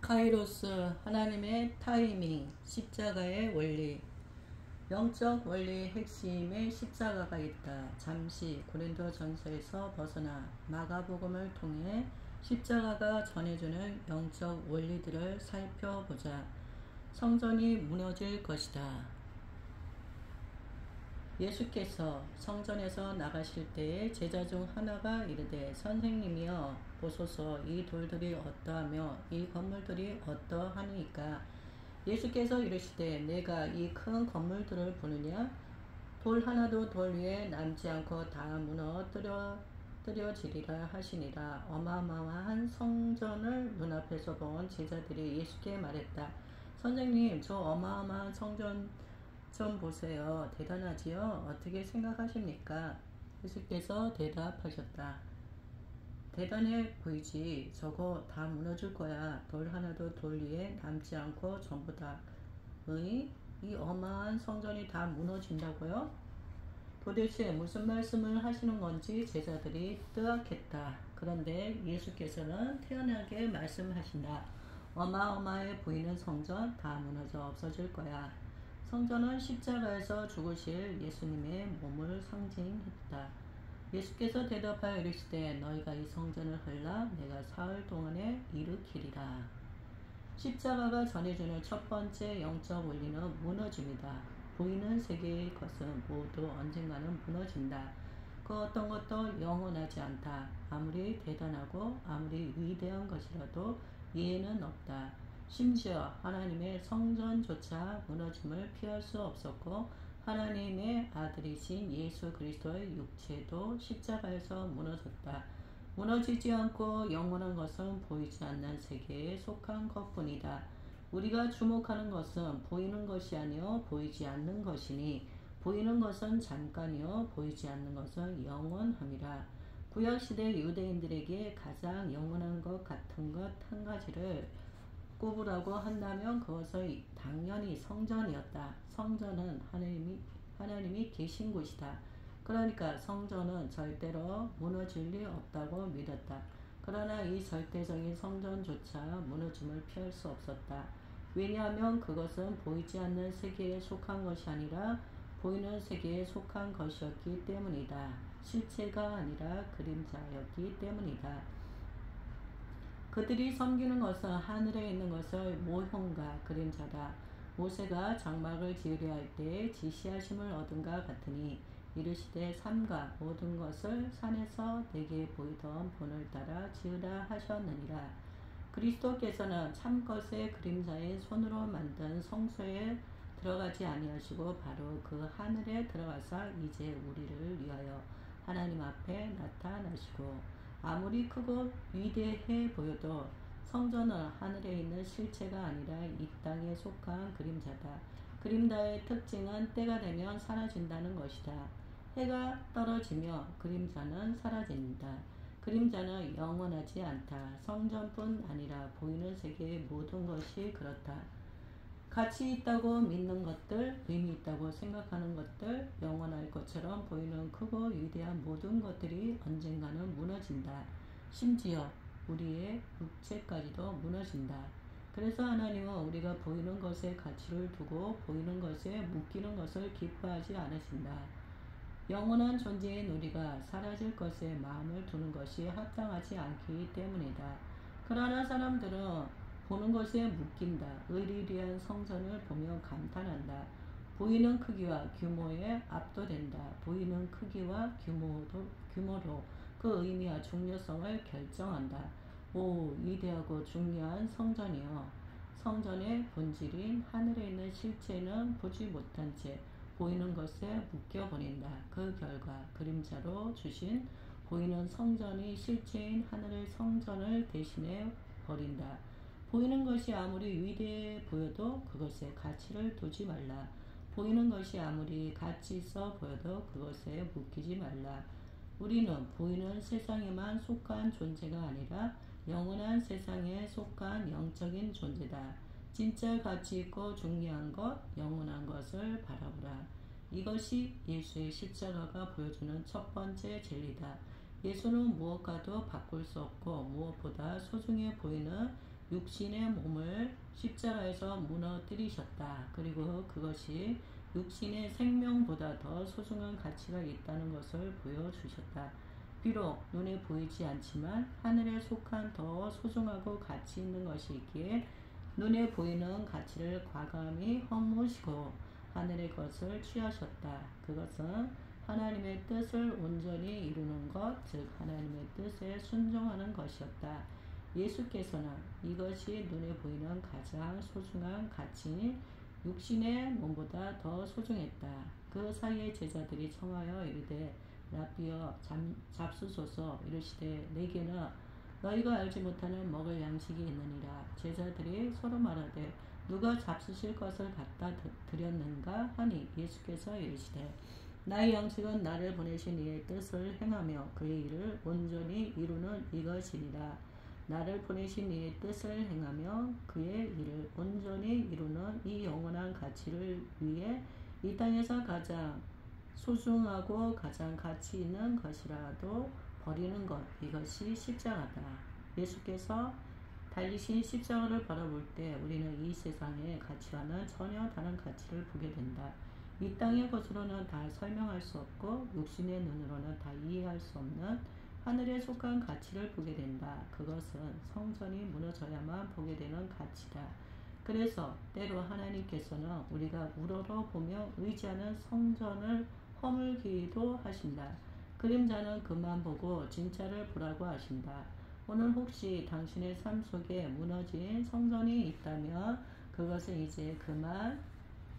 카이로스, 하나님의 타이밍, 십자가의 원리. 영적 원리의 핵심에 십자가가 있다. 잠시 고린도전서에서 벗어나 마가복음을 통해 십자가가 전해주는 영적 원리들을 살펴보자. 성전이 무너질 것이다. 예수께서 성전에서 나가실 때에 제자 중 하나가 이르되, 선생님이여 보소서, 이 돌들이 어떠하며 이 건물들이 어떠하니까. 예수께서 이르시되, 내가 이 큰 건물들을 보느냐? 돌 하나도 돌 위에 남지 않고 다 무너뜨려지리라 하시니라. 어마어마한 성전을 눈앞에서 본 제자들이 예수께 말했다. 선생님, 저 어마어마한 성전 좀 보세요. 대단하지요? 어떻게 생각하십니까? 예수께서 대답하셨다. 대단해 보이지? 저거 다 무너질 거야. 돌 하나도 돌 위에 남지 않고 전부 다. 이 어마한 성전이 다 무너진다고요? 도대체 무슨 말씀을 하시는 건지 제자들이 뜨악했다. 그런데 예수께서는 태연하게 말씀하신다. 어마어마해 보이는 성전 다 무너져 없어질 거야. 성전은 십자가에서 죽으실 예수님의 몸을 상징했다. 예수께서 대답하여 이르시되, 너희가 이 성전을 헐라 내가 사흘 동안에 일으키리라. 십자가가 전해주는 첫 번째 영적 원리는 무너짐이다. 보이는 세계의 것은 모두 언젠가는 무너진다. 그 어떤 것도 영원하지 않다. 아무리 대단하고 아무리 위대한 것이라도 예에는 없다. 심지어 하나님의 성전조차 무너짐을 피할 수 없었고, 하나님의 아들이신 예수 그리스도의 육체도 십자가에서 무너졌다. 무너지지 않고 영원한 것은 보이지 않는 세계에 속한 것뿐이다. 우리가 주목하는 것은 보이는 것이 아니요 보이지 않는 것이니, 보이는 것은 잠깐이요 보이지 않는 것은 영원함이라. 구약시대 유대인들에게 가장 영원한 것 같은 것 한 가지를 꼽으라고 한다면 그것은 당연히 성전이었다. 성전은 하나님이 계신 곳이다. 그러니까 성전은 절대로 무너질 리 없다고 믿었다. 그러나 이 절대적인 성전조차 무너짐을 피할 수 없었다. 왜냐하면 그것은 보이지 않는 세계에 속한 것이 아니라 보이는 세계에 속한 것이었기 때문이다. 실체가 아니라 그림자였기 때문이다. 그들이 섬기는 것은 하늘에 있는 것의 모형과 그림자다. 모세가 장막을 지으려 할 때에 지시하심을 얻은가 같으니, 이르시되 삼가 모든 것을 산에서 내게 보이던 본을 따라 지으라 하셨느니라. 그리스도께서는 참것의 그림자의 손으로 만든 성소에 들어가지 아니하시고 바로 그 하늘에 들어가사 이제 우리를 위하여 하나님 앞에 나타나시고, 아무리 크고 위대해 보여도 성전은 하늘에 있는 실체가 아니라 이 땅에 속한 그림자다. 그림자의 특징은 때가 되면 사라진다는 것이다. 해가 떨어지며 그림자는 사라진다. 그림자는 영원하지 않다. 성전뿐 아니라 보이는 세계의 모든 것이 그렇다. 가치 있다고 믿는 것들, 의미 있다고 생각하는 것들, 영원할 것처럼 보이는 크고 위대한 모든 것들이 언젠가는 무너진다. 심지어 우리의 육체까지도 무너진다. 그래서 하나님은 우리가 보이는 것에 가치를 두고 보이는 것에 묶이는 것을 기뻐하지 않으신다. 영원한 존재인 우리가 사라질 것에 마음을 두는 것이 합당하지 않기 때문이다. 그러나 사람들은 보는 것에 묶인다. 의리리한 성전을 보며 감탄한다. 보이는 크기와 규모에 압도된다. 보이는 크기와 규모로 그 의미와 중요성을 결정한다. 오, 위대하고 중요한 성전이여! 성전의 본질인 하늘에 있는 실체는 보지 못한 채 보이는 것에 묶여버린다. 그 결과 그림자로 주신 보이는 성전이 실체인 하늘의 성전을 대신해 버린다. 보이는 것이 아무리 위대해 보여도 그것에 가치를 두지 말라. 보이는 것이 아무리 가치 있어 보여도 그것에 묶이지 말라. 우리는 보이는 세상에만 속한 존재가 아니라 영원한 세상에 속한 영적인 존재다. 진짜 가치 있고 중요한 것, 영원한 것을 바라보라. 이것이 예수의 십자가가 보여주는 첫 번째 진리다. 예수는 무엇과도 바꿀 수 없고 무엇보다 소중해 보이는 육신의 몸을 십자가에서 무너뜨리셨다. 그리고 그것이 육신의 생명보다 더 소중한 가치가 있다는 것을 보여주셨다. 비록 눈에 보이지 않지만 하늘에 속한 더 소중하고 가치 있는 것이 있기에 눈에 보이는 가치를 과감히 허무시고 하늘의 것을 취하셨다. 그것은 하나님의 뜻을 온전히 이루는 것, 즉 하나님의 뜻에 순종하는 것이었다. 예수께서는 이것이 눈에 보이는 가장 소중한 가치인 육신의 몸보다 더 소중했다. 그 사이에 제자들이 청하여 이르되 라비여 잡수소서. 이르시되 내게는 너희가 알지 못하는 먹을 양식이 있느니라. 제자들이 서로 말하되 누가 잡수실 것을 갖다 드렸는가 하니 예수께서 이르시되 나의 양식은 나를 보내신 이의 뜻을 행하며 그의 일을 온전히 이루는 이것이니라. 나를 보내신 이의 뜻을 행하며 그의 일을 온전히 이루는 이 영원한 가치를 위해 이 땅에서 가장 소중하고 가장 가치 있는 것이라도 버리는 것, 이것이 십자가다. 예수께서 달리신 십자가를 바라볼 때 우리는 이 세상의 가치와는 전혀 다른 가치를 보게 된다. 이 땅의 것으로는 다 설명할 수 없고 육신의 눈으로는 다 이해할 수 없는 하늘에 속한 가치를 보게 된다. 그것은 성전이 무너져야만 보게 되는 가치다. 그래서 때로 하나님께서는 우리가 우러러보며 의지하는 성전을 허물기도 하신다. 그림자는 그만 보고 진짜를 보라고 하신다. 오늘 혹시 당신의 삶 속에 무너진 성전이 있다면 그것은 이제 그만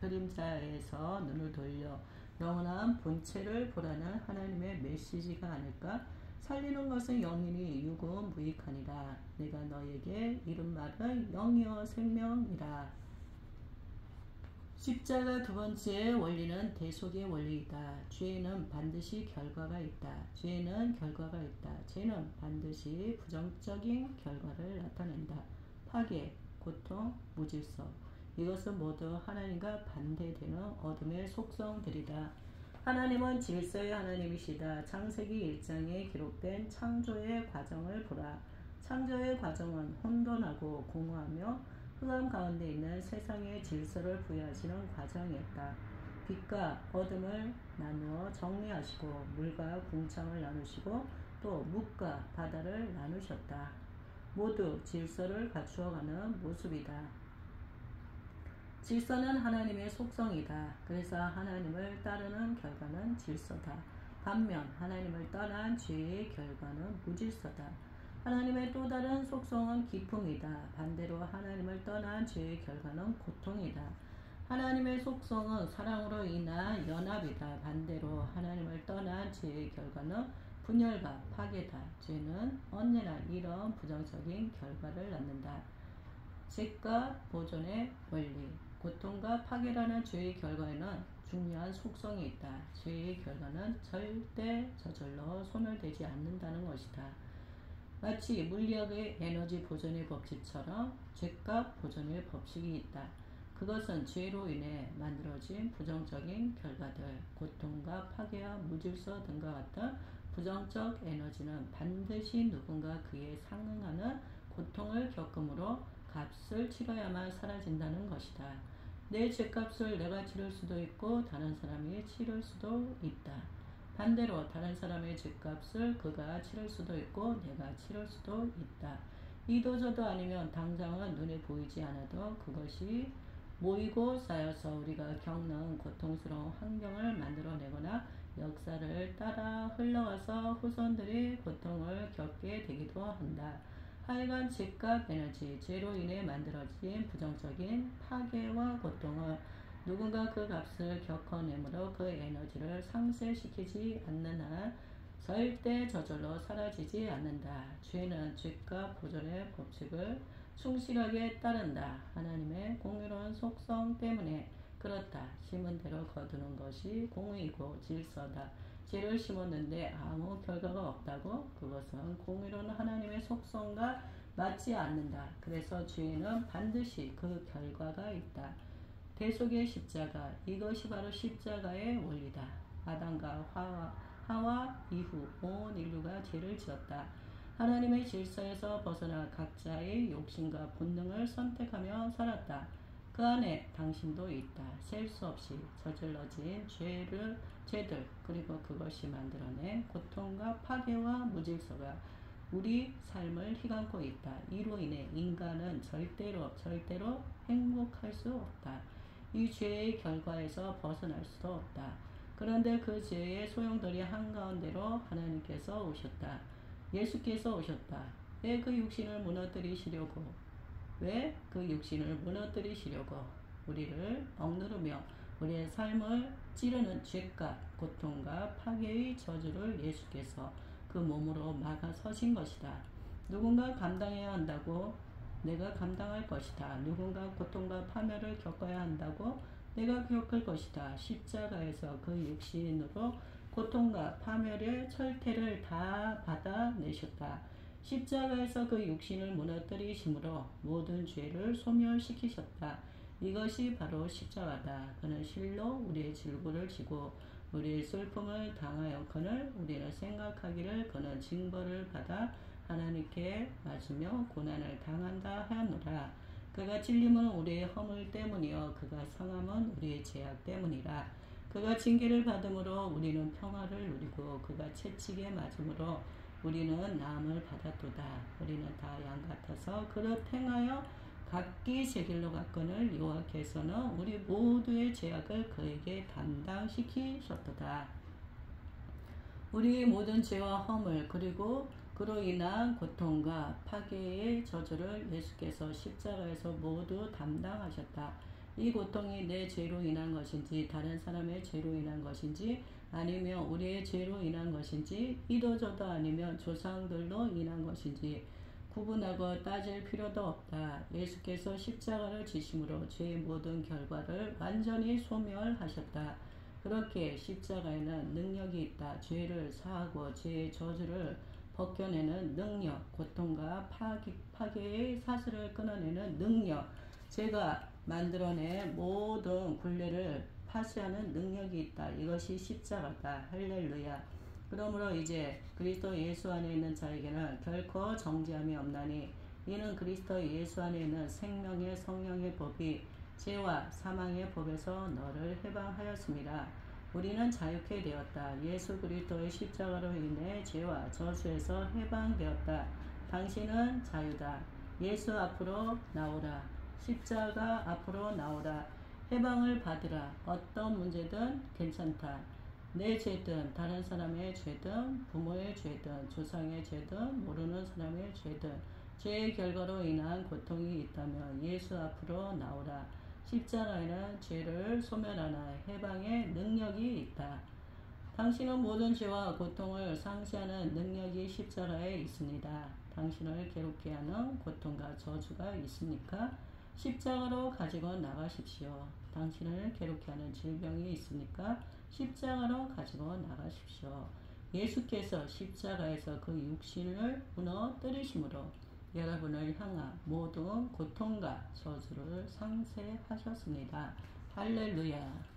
그림자에서 눈을 돌려 영원한 본체를 보라는 하나님의 메시지가 아닐까? 살리는 것은 영이니 육은 무익하니라. 내가 너에게 이른 말은 영이요 생명이라. 십자가 두 번째 원리는 대속의 원리이다. 죄에는 반드시 결과가 있다. 죄에는 결과가 있다. 죄는 반드시 부정적인 결과를 나타낸다. 파괴, 고통, 무질서. 이것은 모두 하나님과 반대되는 어둠의 속성들이다. 하나님은 질서의 하나님이시다. 창세기 1장에 기록된 창조의 과정을 보라. 창조의 과정은 혼돈하고 공허하며 흑암 가운데 있는 세상의 질서를 부여하시는 과정이었다. 빛과 어둠을 나누어 정리하시고 물과 궁창을 나누시고 또 묵과 바다를 나누셨다. 모두 질서를 갖추어가는 모습이다. 질서는 하나님의 속성이다. 그래서 하나님을 따르는 결과는 질서다. 반면 하나님을 떠난 죄의 결과는 무질서다. 하나님의 또 다른 속성은 기쁨이다. 반대로 하나님을 떠난 죄의 결과는 고통이다. 하나님의 속성은 사랑으로 인한 연합이다. 반대로 하나님을 떠난 죄의 결과는 분열과 파괴다. 죄는 언제나 이런 부정적인 결과를 낳는다. 죄과 보존의 원리. 고통과 파괴라는 죄의 결과에는 중요한 속성이 있다. 죄의 결과는 절대 저절로 소멸되지 않는다는 것이다. 마치 물리학의 에너지 보존의 법칙처럼 죄과 보존의 법칙이 있다. 그것은 죄로 인해 만들어진 부정적인 결과들, 고통과 파괴와 무질서 등과 같은 부정적 에너지는 반드시 누군가 그에 상응하는 고통을 겪음으로 값을 치러야만 사라진다는 것이다. 내 죄값을 내가 치를 수도 있고 다른 사람이 치를 수도 있다. 반대로 다른 사람의 죄값을 그가 치를 수도 있고 내가 치를 수도 있다. 이도저도 아니면 당장은 눈에 보이지 않아도 그것이 모이고 쌓여서 우리가 겪는 고통스러운 환경을 만들어내거나 역사를 따라 흘러가서 후손들이 고통을 겪게 되기도 한다. 하여간 죄값 에너지, 죄로 인해 만들어진 부정적인 파괴와 고통은 누군가 그 값을 겪어내므로 그 에너지를 상쇄시키지 않는 한 절대 저절로 사라지지 않는다. 죄는 죄값 보존의 법칙을 충실하게 따른다. 하나님의 공의로운 속성 때문에 그렇다. 심은 대로 거두는 것이 공의이고 질서다. 죄를 심었는데 아무 결과가 없다고? 그것은 공의로운 하나님의 속성과 맞지 않는다. 그래서 죄에는 반드시 그 결과가 있다. 대속의 십자가, 이것이 바로 십자가의 원리다. 아담과 하와 이후 온 인류가 죄를 지었다. 하나님의 질서에서 벗어나 각자의 욕심과 본능을 선택하며 살았다. 그 안에 당신도 있다. 셀 수 없이 저질러진 죄들 그리고 그것이 만들어낸 고통과 파괴와 무질서가 우리 삶을 휘감고 있다. 이로 인해 인간은 절대로 행복할 수 없다. 이 죄의 결과에서 벗어날 수도 없다. 그런데 그 죄의 소용돌이 한가운데로 하나님께서 오셨다. 예수께서 오셨다. 왜 그 육신을 무너뜨리시려고? 왜 그 육신을 무너뜨리시려고? 우리를 억누르며 우리의 삶을 찌르는 죄값, 고통과 파괴의 저주를 예수께서 그 몸으로 막아서신 것이다. 누군가 감당해야 한다고 내가 감당할 것이다. 누군가 고통과 파멸을 겪어야 한다고 내가 겪을 것이다. 십자가에서 그 육신으로 고통과 파멸의 철퇴를 다 받아내셨다. 십자가에서 그 육신을 무너뜨리심으로 모든 죄를 소멸시키셨다. 이것이 바로 십자가다. 그는 실로 우리의 질고를 지고 우리의 슬픔을 당하였거늘 우리는 생각하기를 그는 징벌을 받아 하나님께 맞으며 고난을 당한다 하였노라. 그가 찔림은 우리의 허물 때문이요 그가 상함은 우리의 죄악 때문이라. 그가 징계를 받음으로 우리는 평화를 누리고 그가 채찍에 맞음으로 우리는 나음을 받았도다. 우리는 다 양 같아서 그릇 행하여 각기 제 길로 갔거늘 여호와께서는 우리 모두의 죄악을 그에게 담당시키셨도다. 우리의 모든 죄와 허물 그리고 그로 인한 고통과 파괴의 저주를 예수께서 십자가에서 모두 담당하셨다. 이 고통이 내 죄로 인한 것인지 다른 사람의 죄로 인한 것인지 아니면 우리의 죄로 인한 것인지 이도저도 아니면 조상들로 인한 것인지 구분하고 따질 필요도 없다. 예수께서 십자가를 지심으로 죄의 모든 결과를 완전히 소멸하셨다. 그렇게 십자가에는 능력이 있다. 죄를 사하고 죄의 저주를 벗겨내는 능력, 고통과 파괴의 사슬을 끊어내는 능력, 죄가 만들어낸 모든 굴레를 파쇄하는 능력이 있다. 이것이 십자가다. 할렐루야. 그러므로 이제 그리스도 예수 안에 있는 자에게는 결코 정죄함이 없나니 이는 그리스도 예수 안에 있는 생명의 성령의 법이 죄와 사망의 법에서 너를 해방하였습니다. 우리는 자유케 되었다. 예수 그리스도의 십자가로 인해 죄와 저주에서 해방되었다. 당신은 자유다. 예수 앞으로 나오라. 십자가 앞으로 나오라. 해방을 받으라. 어떤 문제든 괜찮다. 내 죄든 다른 사람의 죄든 부모의 죄든 조상의 죄든 모르는 사람의 죄든 죄의 결과로 인한 고통이 있다면 예수 앞으로 나오라. 십자가에는 죄를 소멸하는 해방의 능력이 있다. 당신은 모든 죄와 고통을 상쇄하는 능력이 십자가에 있습니다. 당신을 괴롭게 하는 고통과 저주가 있습니까? 십자가로 가지고 나가십시오. 당신을 괴롭게 하는 질병이 있습니까? 십자가로 가지고 나가십시오. 예수께서 십자가에서 그 육신을 무너뜨리심으로 여러분을 향한 모든 고통과 저주를 상쇄하셨습니다. 할렐루야.